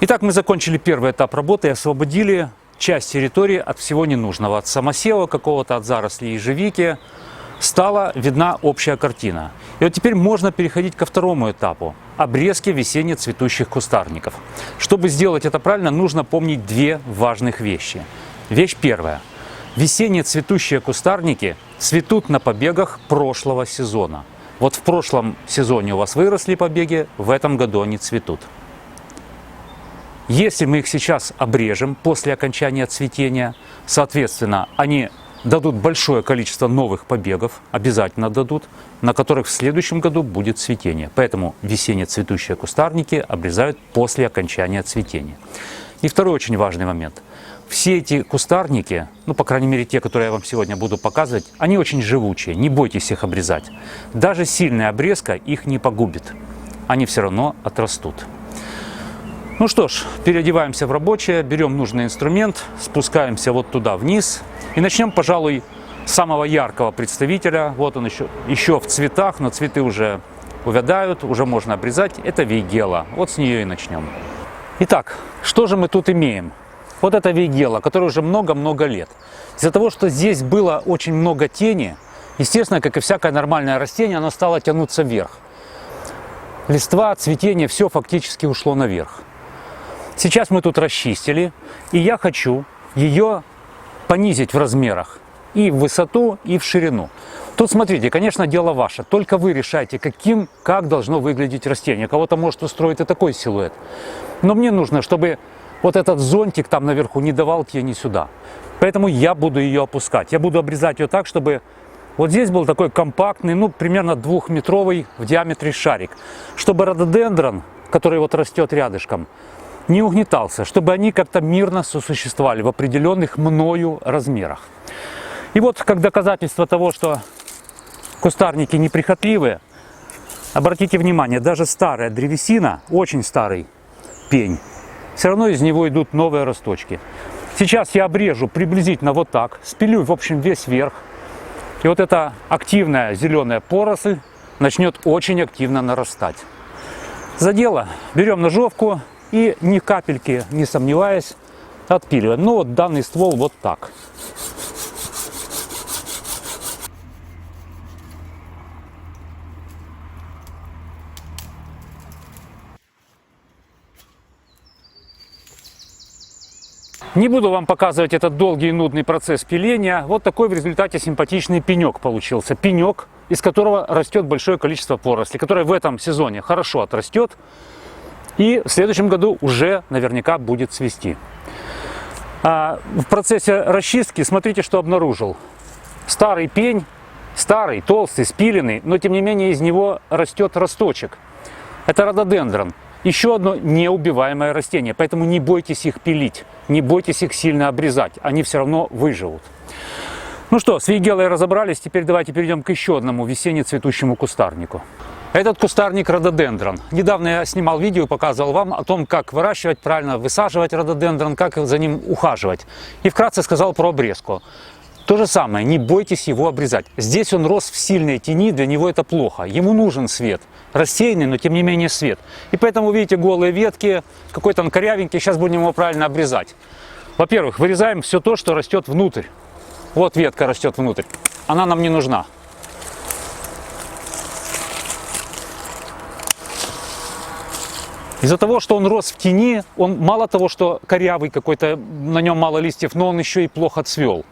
Итак, мы закончили первый этап работы и освободили часть территории от всего ненужного. От самосева какого-то, от зарослей ежевики. Стала видна общая картина. И вот теперь можно переходить ко второму этапу – обрезки весенне-цветущих кустарников. Чтобы сделать это правильно, нужно помнить две важных вещи. Вещь первая. Весенне-цветущие кустарники цветут на побегах прошлого сезона. Вот в прошлом сезоне у вас выросли побеги, в этом году они цветут. Если мы их сейчас обрежем после окончания цветения, соответственно, они дадут большое количество новых побегов, обязательно дадут, на которых в следующем году будет цветение. Поэтому весенне-цветущие кустарники обрезают после окончания цветения. И второй очень важный момент. Все эти кустарники, по крайней мере те, которые я вам сегодня буду показывать, они очень живучие, не бойтесь их обрезать. Даже сильная обрезка их не погубит, они все равно отрастут. Ну что ж, переодеваемся в рабочее, берем нужный инструмент, спускаемся вот туда вниз и начнем, пожалуй, с самого яркого представителя. Вот он еще в цветах, но цветы уже увядают, уже можно обрезать. Это вейгела. Вот с нее и начнем. Итак, что же мы тут имеем? Вот это вейгела, которая уже много-много лет. Из-за того, что здесь было очень много тени, естественно, как и всякое нормальное растение, оно стало тянуться вверх. Листва, цветение, все фактически ушло наверх. Сейчас мы тут расчистили, и я хочу ее понизить в размерах и в высоту, и в ширину. Тут, смотрите, конечно, дело ваше, только вы решаете, как должно выглядеть растение. Кого-то может устроить и такой силуэт. Но мне нужно, чтобы вот этот зонтик там наверху не давал тени сюда. Поэтому я буду ее опускать. Я буду обрезать ее так, чтобы вот здесь был такой компактный, примерно 2-метровый в диаметре шарик. Чтобы рододендрон, который вот растет рядышком, не угнетался, чтобы они как-то мирно сосуществовали в определенных мною размерах. И вот как доказательство того, что кустарники неприхотливые, обратите внимание, даже старая древесина, очень старый пень, все равно из него идут новые росточки. Сейчас я обрежу приблизительно вот так, спилю, в общем, весь верх. И вот эта активная зеленая поросль начнет очень активно нарастать. За дело берем ножовку и ни капельки, не сомневаясь, отпиливаем. Ну вот данный ствол вот так. Не буду вам показывать этот долгий и нудный процесс пиления. Вот такой в результате симпатичный пенек получился. Пенек, из которого растет большое количество поросли, которая в этом сезоне хорошо отрастет. И в следующем году уже наверняка будет цвести. В процессе расчистки смотрите, что обнаружил. Старый пень, старый, толстый, спиленный, но тем не менее из него растет росточек. Это рододендрон. Еще одно неубиваемое растение, поэтому не бойтесь их пилить, не бойтесь их сильно обрезать, они все равно выживут. Ну что, с вейгелой разобрались, теперь давайте перейдем к еще одному весенне-цветущему кустарнику. Этот кустарник рододендрон. Недавно я снимал видео и показывал вам о том, как выращивать, правильно высаживать рододендрон, как за ним ухаживать. И вкратце сказал про обрезку. То же самое, не бойтесь его обрезать. Здесь он рос в сильной тени, для него это плохо. Ему нужен свет. Рассеянный, но тем не менее свет. И поэтому, видите, голые ветки, какой-то он корявенький, сейчас будем его правильно обрезать. Во-первых, вырезаем все то, что растет внутрь. Вот ветка растет внутрь. Она нам не нужна. Из-за того, что он рос в тени, он мало того, что корявый какой-то, на нем мало листьев, но он еще и плохо цвел.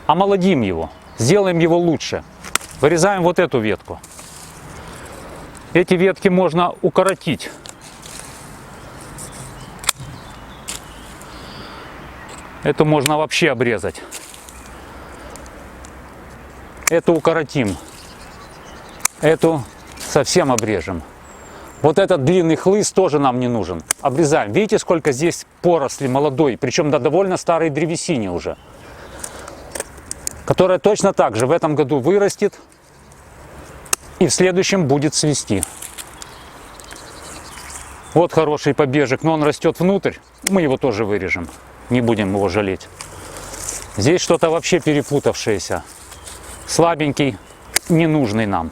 Омолодим его, сделаем его лучше. Вырезаем вот эту ветку. Эти ветки можно укоротить. Эту можно вообще обрезать. Эту укоротим. Эту совсем обрежем. Вот этот длинный хлыст тоже нам не нужен. Обрезаем. Видите, сколько здесь поросли молодой, причем до довольно старой древесине уже, которая точно так же в этом году вырастет и в следующем будет цвести. Вот хороший побежек, но он растет внутрь. Мы его тоже вырежем. Не будем его жалеть. Здесь что-то вообще перепутавшееся. Слабенький, ненужный нам.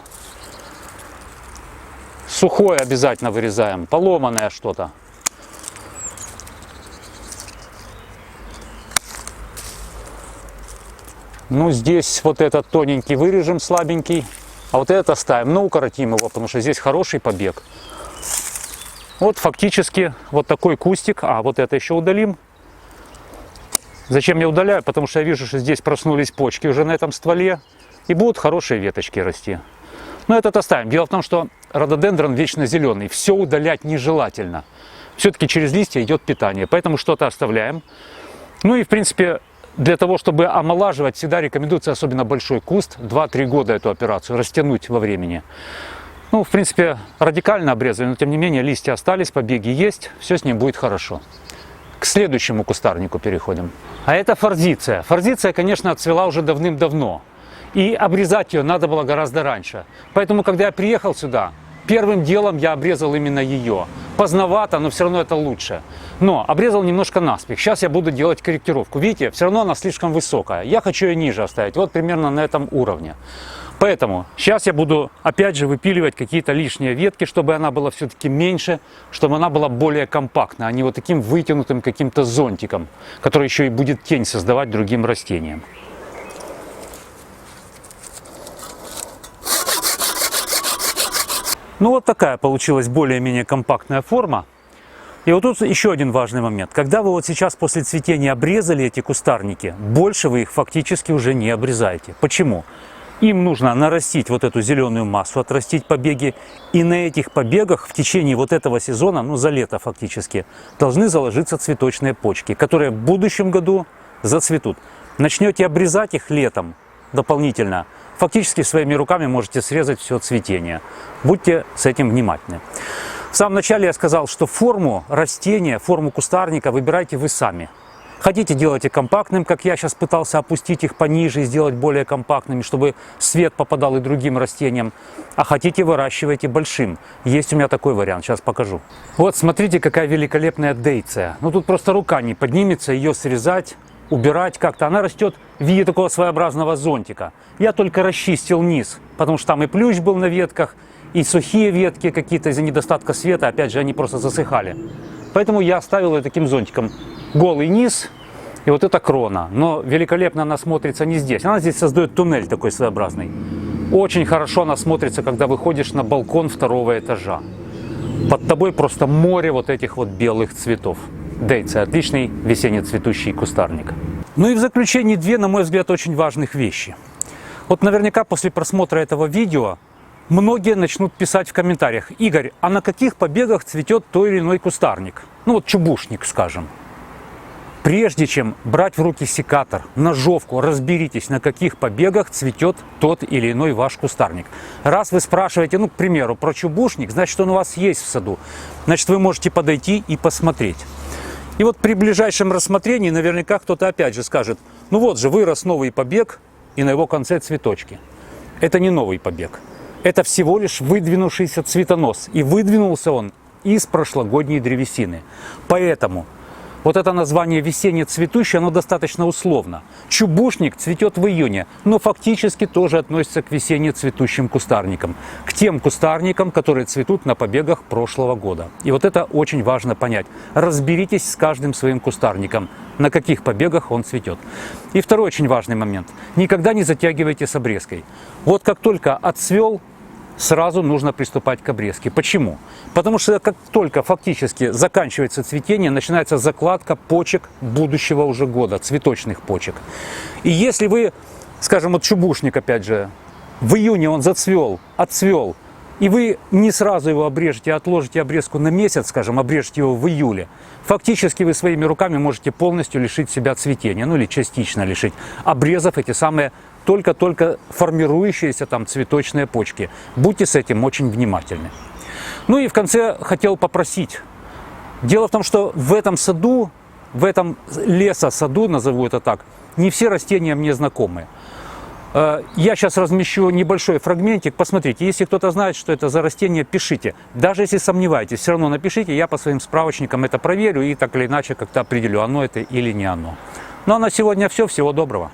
Сухое обязательно вырезаем. Поломанное что-то. Ну, здесь вот этот тоненький вырежем, слабенький, а вот этот оставим, но укоротим его, потому что здесь хороший побег. Вот фактически вот такой кустик, а вот это еще удалим. Зачем я удаляю? Потому что я вижу, что здесь проснулись почки уже на этом стволе, и будут хорошие веточки расти. Но этот оставим. Дело в том, что рододендрон вечно зеленый, все удалять нежелательно. Все-таки через листья идет питание, поэтому что-то оставляем. Ну и в принципе, для того, чтобы омолаживать, всегда рекомендуется, особенно большой куст, 2-3 года эту операцию растянуть во времени. Ну, в принципе, радикально обрезали, но тем не менее листья остались, побеги есть, все с ним будет хорошо. К следующему кустарнику переходим. А это форзиция. Форзиция, конечно, отцвела уже давным-давно. И обрезать ее надо было гораздо раньше. Поэтому, когда я приехал сюда, первым делом я обрезал именно ее. Поздновато, но все равно это лучше. Но обрезал немножко наспех. Сейчас я буду делать корректировку. Видите, все равно она слишком высокая. Я хочу ее ниже оставить, вот примерно на этом уровне. Поэтому сейчас я буду опять же выпиливать какие-то лишние ветки, чтобы она была все-таки меньше, чтобы она была более компактна, а не вот таким вытянутым каким-то зонтиком, который еще и будет тень создавать другим растениям. Ну вот такая получилась более-менее компактная форма. И вот тут еще один важный момент. Когда вы вот сейчас после цветения обрезали эти кустарники, больше вы их фактически уже не обрезаете. Почему? Им нужно нарастить вот эту зеленую массу, отрастить побеги. И на этих побегах в течение вот этого сезона, ну за лето фактически, должны заложиться цветочные почки, которые в будущем году зацветут. Начнете обрезать их летом дополнительно, фактически своими руками можете срезать все цветение. Будьте с этим внимательны. В самом начале я сказал, что форму растения, форму кустарника выбирайте вы сами. Хотите, делайте компактным, как я сейчас пытался опустить их пониже и сделать более компактными, чтобы свет попадал и другим растениям. А хотите, выращивайте большим. Есть у меня такой вариант, сейчас покажу. Вот смотрите, какая великолепная дейция. Ну тут просто рука не поднимется ее срезать, убирать как-то. Она растет в виде такого своеобразного зонтика. Я только расчистил низ, потому что там и плющ был на ветках, и сухие ветки какие-то из-за недостатка света, опять же, они просто засыхали. Поэтому я оставил ее таким зонтиком. Голый низ и вот эта крона. Но великолепно она смотрится не здесь. Она здесь создает туннель такой своеобразный. Очень хорошо она смотрится, когда выходишь на балкон второго этажа. Под тобой просто море вот этих вот белых цветов. Дейция, отличный весенне цветущий кустарник. Ну и в заключение две, на мой взгляд, очень важных вещи. Вот наверняка после просмотра этого видео многие начнут писать в комментариях: Игорь, а на каких побегах цветет той или иной кустарник? Ну вот чубушник, скажем. Прежде чем брать в руки секатор, ножовку, разберитесь, на каких побегах цветет тот или иной ваш кустарник. Раз вы спрашиваете, ну, к примеру, про чубушник, значит, он у вас есть в саду. Значит, вы можете подойти и посмотреть. И вот при ближайшем рассмотрении наверняка кто-то опять же скажет: ну вот же, вырос новый побег, и на его конце цветочки. Это не новый побег. Это всего лишь выдвинувшийся цветонос. И выдвинулся он из прошлогодней древесины. Поэтому вот это название весенне цветущий, оно достаточно условно. Чубушник цветет в июне, но фактически тоже относится к весенне цветущим кустарникам. К тем кустарникам, которые цветут на побегах прошлого года. И вот это очень важно понять. Разберитесь с каждым своим кустарником, на каких побегах он цветет. И второй очень важный момент. Никогда не затягивайте с обрезкой. Вот как только отцвел, сразу нужно приступать к обрезке. Почему? Потому что как только фактически заканчивается цветение, начинается закладка почек будущего уже года, цветочных почек. И если вы, скажем, вот чубушник, опять же, в июне он зацвел, отцвел, и вы не сразу его обрежете, а отложите обрезку на месяц, скажем, обрежете его в июле, фактически вы своими руками можете полностью лишить себя цветения, ну или частично лишить, обрезав эти самые только-только формирующиеся там цветочные почки. Будьте с этим очень внимательны. Ну и в конце хотел попросить. Дело в том, что в этом саду, в этом лесосаду, назову это так, не все растения мне знакомы. Я сейчас размещу небольшой фрагментик. Посмотрите, если кто-то знает, что это за растение, пишите. Даже если сомневаетесь, все равно напишите, я по своим справочникам это проверю и так или иначе как-то определю, оно это или не оно. Ну а на сегодня все. Всего доброго.